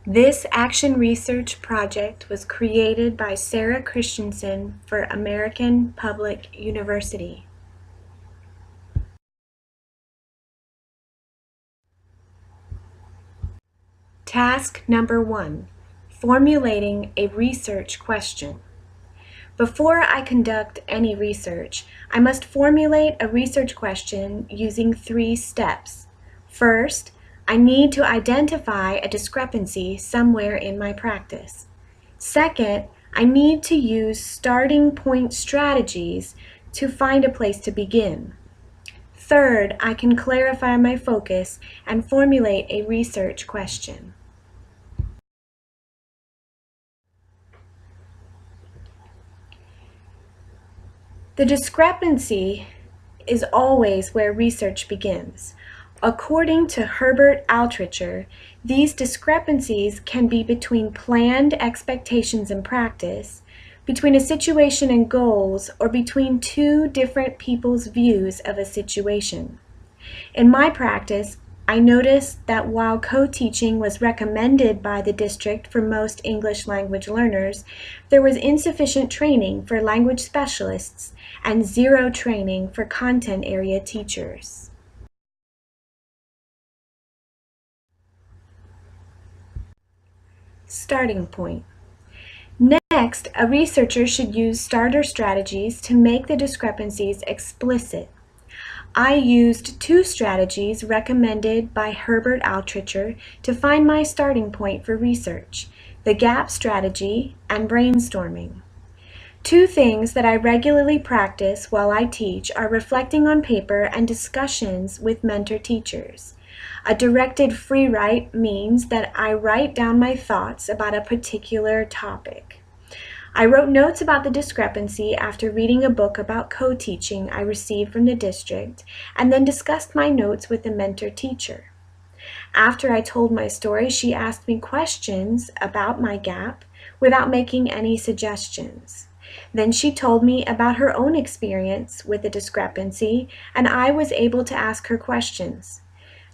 This action research project was created by Sarah Christensen for American Public University. Task number 1, formulating a research question. Before I conduct any research, I must formulate a research question using 3 steps. First, I need to identify a discrepancy somewhere in my practice. Second, I need to use starting point strategies to find a place to begin. Third, I can clarify my focus and formulate a research question. The discrepancy is always where research begins. According to Herbert Altricher, these discrepancies can be between planned expectations and practice, between a situation and goals, or between 2 different people's views of a situation. In my practice, I noticed that while co-teaching was recommended by the district for most English language learners, there was insufficient training for language specialists and 0 training for content area teachers. Starting point. Next, a researcher should use starter strategies to make the discrepancies explicit. I used 2 strategies recommended by Herbert Altricher to find my starting point for research: the gap strategy and brainstorming. 2 things that I regularly practice while I teach are reflecting on paper and discussions with mentor teachers. A directed free write means that I write down my thoughts about a particular topic. I wrote notes about the discrepancy after reading a book about co-teaching I received from the district, and then discussed my notes with the mentor teacher. After I told my story, she asked me questions about my gap without making any suggestions. Then she told me about her own experience with the discrepancy, and I was able to ask her questions.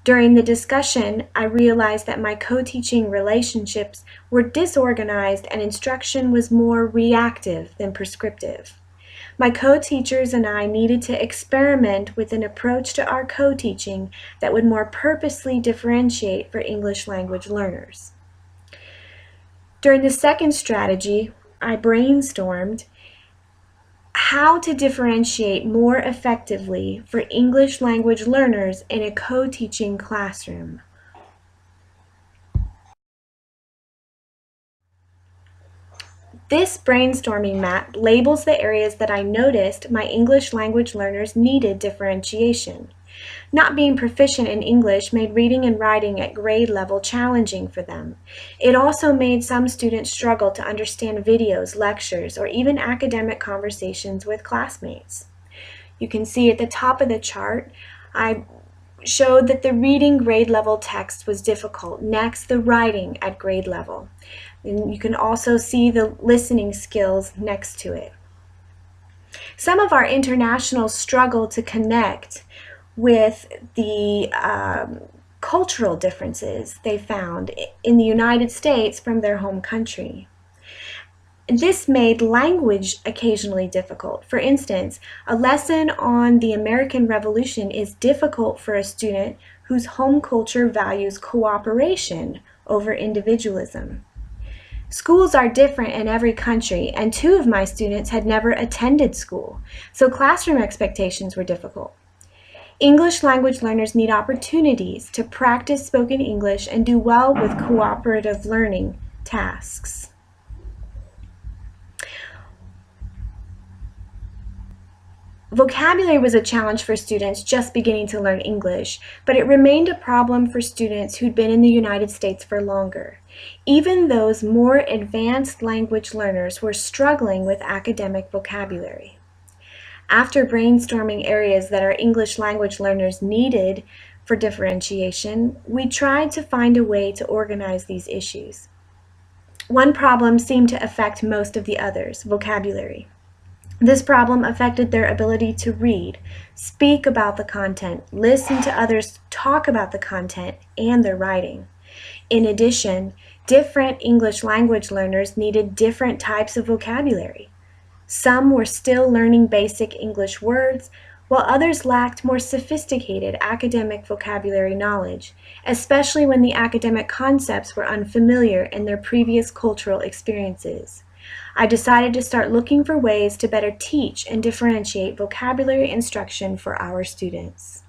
During the discussion, I realized that my co-teaching relationships were disorganized and instruction was more reactive than prescriptive. My co-teachers and I needed to experiment with an approach to our co-teaching that would more purposely differentiate for English language learners. During the second strategy, I brainstormed how to differentiate more effectively for English language learners in a co-teaching classroom. This brainstorming map labels the areas that I noticed my English language learners needed differentiation. Not being proficient in English made reading and writing at grade level challenging for them. It also made some students struggle to understand videos, lectures, or even academic conversations with classmates. You can see at the top of the chart, I showed that the reading grade level text was difficult. Next, the writing at grade level. And you can also see the listening skills next to it. Some of our internationals struggle to connect with the cultural differences they found in the United States from their home country. This made language occasionally difficult. For instance, a lesson on the American Revolution is difficult for a student whose home culture values cooperation over individualism. Schools are different in every country, and 2 of my students had never attended school, so classroom expectations were difficult. English language learners need opportunities to practice spoken English and do well with cooperative learning tasks. Vocabulary was a challenge for students just beginning to learn English, but it remained a problem for students who'd been in the United States for longer. Even those more advanced language learners were struggling with academic vocabulary. After brainstorming areas that our English language learners needed for differentiation, we tried to find a way to organize these issues. One problem seemed to affect most of the others: vocabulary. This problem affected their ability to read, speak about the content, listen to others talk about the content, and their writing. In addition, different English language learners needed different types of vocabulary. Some were still learning basic English words, while others lacked more sophisticated academic vocabulary knowledge, especially when the academic concepts were unfamiliar in their previous cultural experiences. I decided to start looking for ways to better teach and differentiate vocabulary instruction for our students.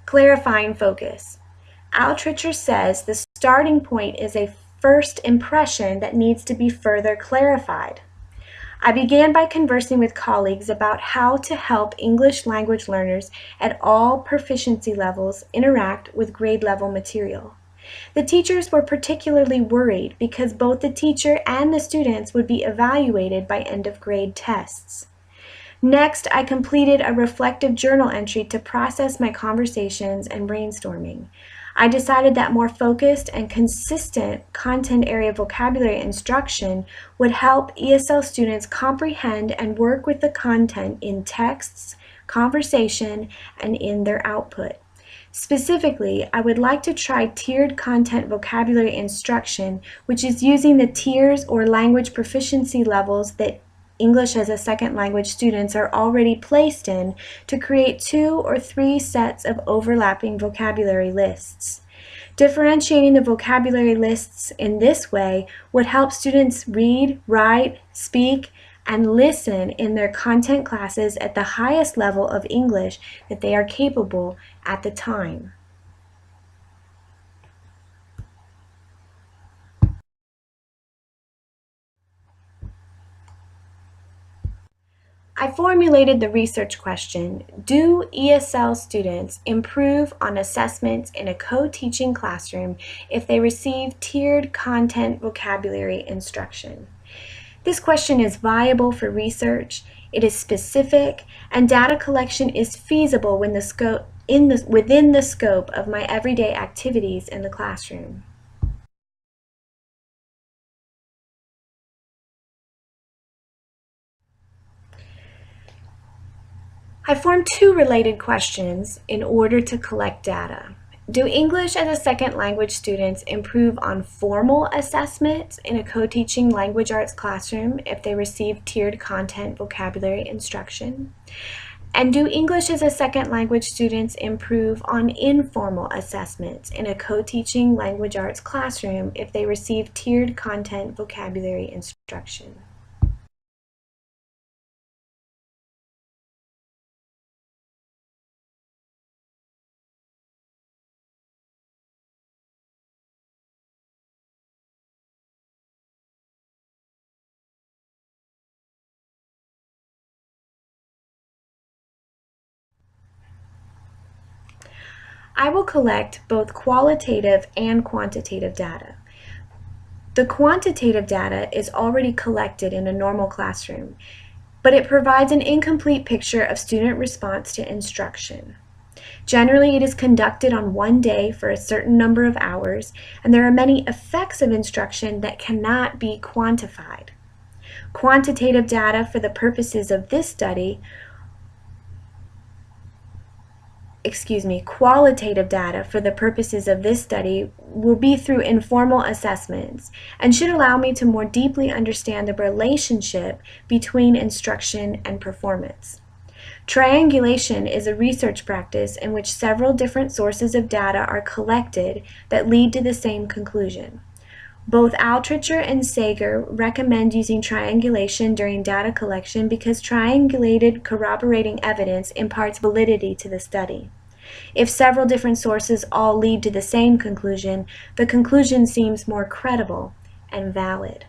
Clarifying focus. Altricher says the starting point is a first impression that needs to be further clarified. I began by conversing with colleagues about how to help English language learners at all proficiency levels interact with grade level material. The teachers were particularly worried because both the teacher and the students would be evaluated by end of grade tests. Next, I completed a reflective journal entry to process my conversations and brainstorming. I decided that more focused and consistent content area vocabulary instruction would help ESL students comprehend and work with the content in texts, conversation, and in their output. Specifically, I would like to try tiered content vocabulary instruction, which is using the tiers or language proficiency levels that English as a second language students are already placed in to create 2 or 3 sets of overlapping vocabulary lists. Differentiating the vocabulary lists in this way would help students read, write, speak, and listen in their content classes at the highest level of English that they are capable at the time. I formulated the research question, do ESL students improve on assessments in a co-teaching classroom if they receive tiered content vocabulary instruction? This question is viable for research, it is specific, and data collection is feasible within the scope of my everyday activities in the classroom. I formed 2 related questions in order to collect data. Do English as a second language students improve on formal assessments in a co-teaching language arts classroom if they receive tiered content vocabulary instruction? And do English as a second language students improve on informal assessments in a co-teaching language arts classroom if they receive tiered content vocabulary instruction? I will collect both qualitative and quantitative data. The quantitative data is already collected in a normal classroom, but it provides an incomplete picture of student response to instruction. Generally, it is conducted on one day for a certain number of hours, and there are many effects of instruction that cannot be quantified. Quantitative data for the purposes of this study qualitative data for the purposes of this study will be through informal assessments and should allow me to more deeply understand the relationship between instruction and performance. Triangulation is a research practice in which several different sources of data are collected that lead to the same conclusion. Both Altricher and Sager recommend using triangulation during data collection because triangulated corroborating evidence imparts validity to the study. If several different sources all lead to the same conclusion, the conclusion seems more credible and valid.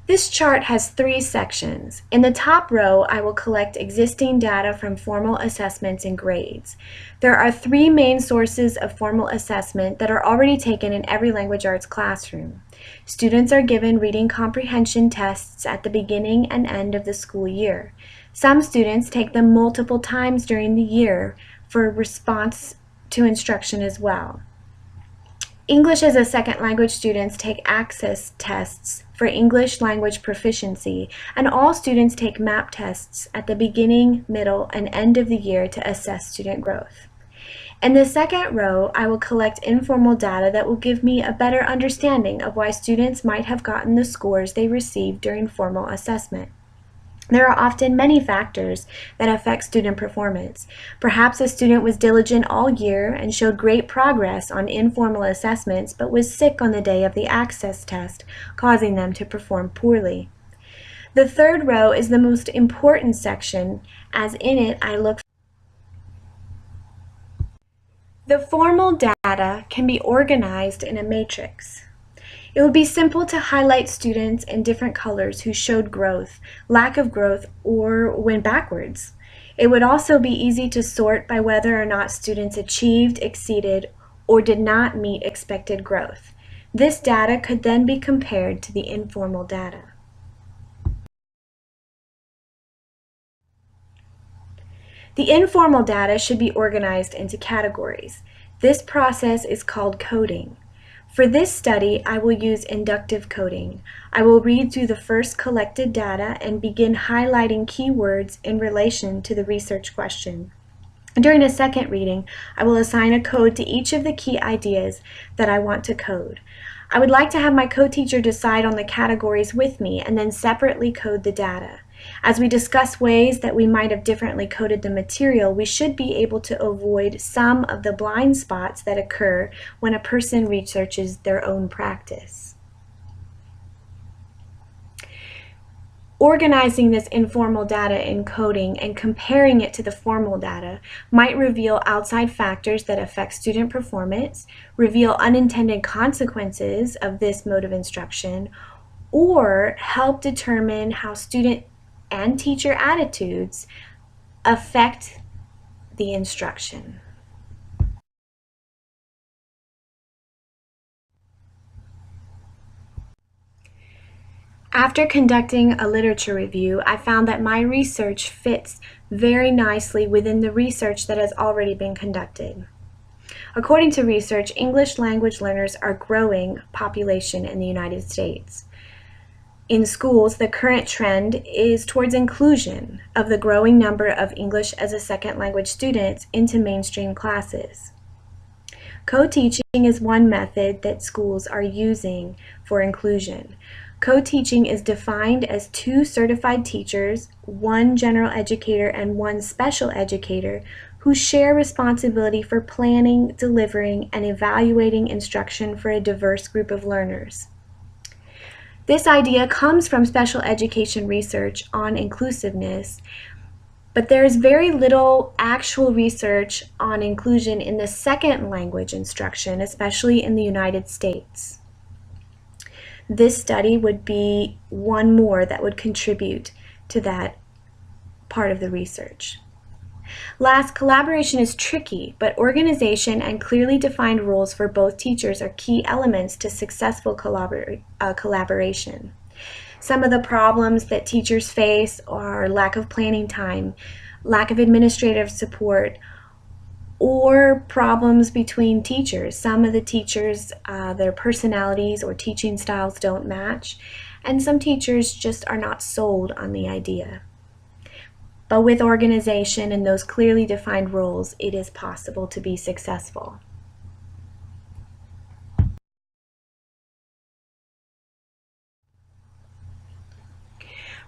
This chart has 3 sections. In the top row, I will collect existing data from formal assessments and grades. There are 3 main sources of formal assessment that are already taken in every language arts classroom. Students are given reading comprehension tests at the beginning and end of the school year. Some students take them multiple times during the year for response to instruction as well. English as a second language students take access tests for English language proficiency, and all students take MAP tests at the beginning, middle, and end of the year to assess student growth. In the second row, I will collect informal data that will give me a better understanding of why students might have gotten the scores they received during formal assessment. There are often many factors that affect student performance. Perhaps a student was diligent all year and showed great progress on informal assessments, but was sick on the day of the access test, causing them to perform poorly. The third row is the most important section, as in it I look. The formal data can be organized in a matrix. It would be simple to highlight students in different colors who showed growth, lack of growth, or went backwards. It would also be easy to sort by whether or not students achieved, exceeded, or did not meet expected growth. This data could then be compared to the informal data. The informal data should be organized into categories. This process is called coding. For this study, I will use inductive coding. I will read through the first collected data and begin highlighting keywords in relation to the research question. During a second reading, I will assign a code to each of the key ideas that I want to code. I would like to have my co-teacher decide on the categories with me and then separately code the data. As we discuss ways that we might have differently coded the material, we should be able to avoid some of the blind spots that occur when a person researches their own practice. Organizing this informal data in coding and comparing it to the formal data might reveal outside factors that affect student performance, reveal unintended consequences of this mode of instruction, or help determine how student and teacher attitudes affect the instruction. After conducting a literature review, I found that my research fits very nicely within the research that has already been conducted. According to research, English language learners are a growing population in the United States. In schools, the current trend is towards inclusion of the growing number of English as a second language students into mainstream classes. Co-teaching is one method that schools are using for inclusion. Co-teaching is defined as 2 certified teachers, 1 general educator, and 1 special educator who share responsibility for planning, delivering, and evaluating instruction for a diverse group of learners. This idea comes from special education research on inclusiveness, but there is very little actual research on inclusion in the second language instruction, especially in the United States. This study would be one more that would contribute to that part of the research. Last, collaboration is tricky, but organization and clearly defined roles for both teachers are key elements to successful collaboration. Some of the problems that teachers face are lack of planning time, lack of administrative support, or problems between teachers. Some of the teachers, their personalities or teaching styles don't match, and some teachers just are not sold on the idea. But with organization and those clearly defined roles, it is possible to be successful.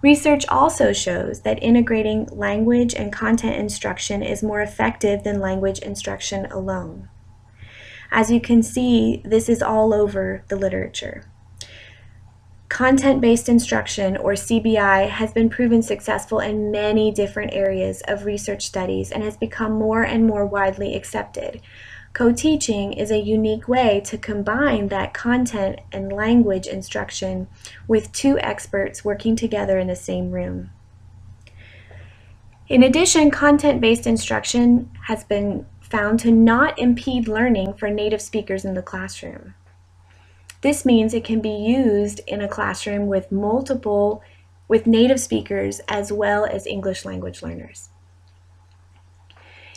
Research also shows that integrating language and content instruction is more effective than language instruction alone. As you can see, this is all over the literature. Content-based instruction, or CBI, has been proven successful in many different areas of research studies and has become more and more widely accepted. Co-teaching is a unique way to combine that content and language instruction with 2 experts working together in the same room. In addition, content-based instruction has been found to not impede learning for native speakers in the classroom. This means it can be used in a classroom with native speakers as well as English language learners.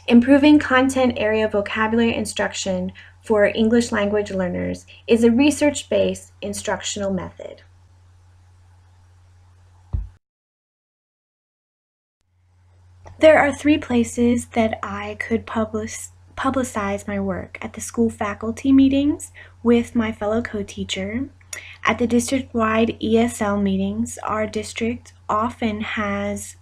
Improving content area vocabulary instruction for English language learners is a research-based instructional method. There are 3 places that I could publicize my work: at the school faculty meetings with my fellow co-teacher, at the district-wide ESL meetings. Our district often has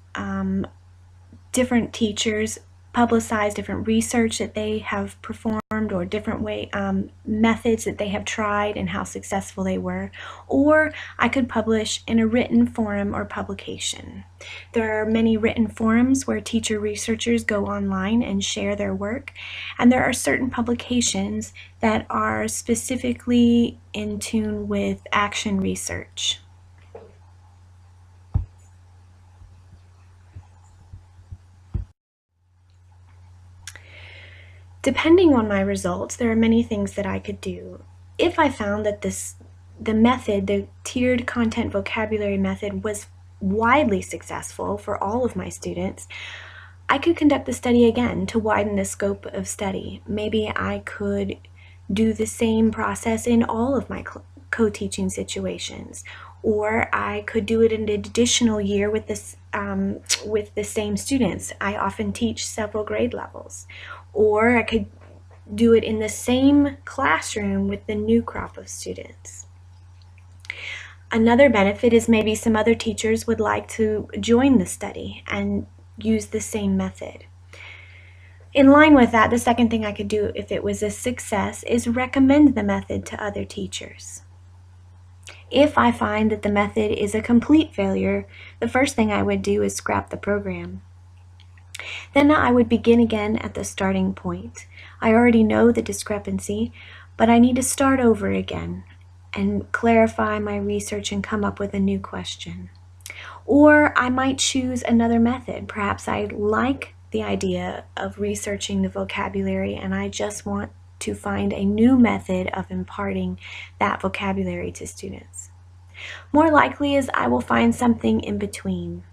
different teachers publicize different research that they have performed or different methods that they have tried and how successful they were. Or I could publish in a written forum or publication. There are many written forums where teacher researchers go online and share their work, and there are certain publications that are specifically in tune with action research. Depending on my results, there are many things that I could do. If I found that the tiered content vocabulary method, was widely successful for all of my students, I could conduct the study again to widen the scope of study. Maybe I could do the same process in all of my co-teaching situations, or I could do it in an additional year with the same students. I often teach several grade levels. Or I could do it in the same classroom with the new crop of students. Another benefit is maybe some other teachers would like to join the study and use the same method. In line with that, the second thing I could do if it was a success is recommend the method to other teachers. If I find that the method is a complete failure, the first thing I would do is scrap the program. Then I would begin again at the starting point. I already know the discrepancy, but I need to start over again and clarify my research and come up with a new question. Or I might choose another method. Perhaps I like the idea of researching the vocabulary and I just want to find a new method of imparting that vocabulary to students. More likely is I will find something in between.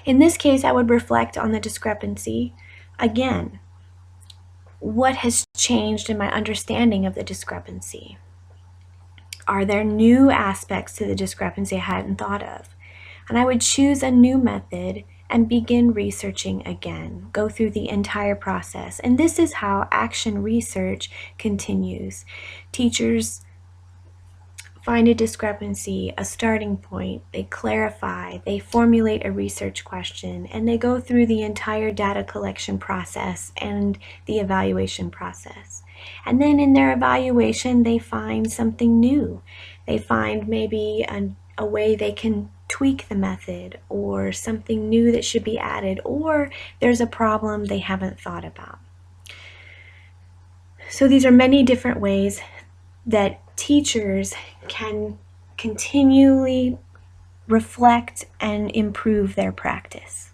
In this case, I would reflect on the discrepancy. Again, what has changed in my understanding of the discrepancy? Are there new aspects to the discrepancy I hadn't thought of? And I would choose a new method and begin researching again, go through the entire process. And this is how action research continues. Teachers find a discrepancy, a starting point, they clarify, they formulate a research question, and they go through the entire data collection process and the evaluation process. And then in their evaluation, they find something new. They find maybe a way they can tweak the method, or something new that should be added, or there's a problem they haven't thought about. So these are many different ways that teachers can continually reflect and improve their practice.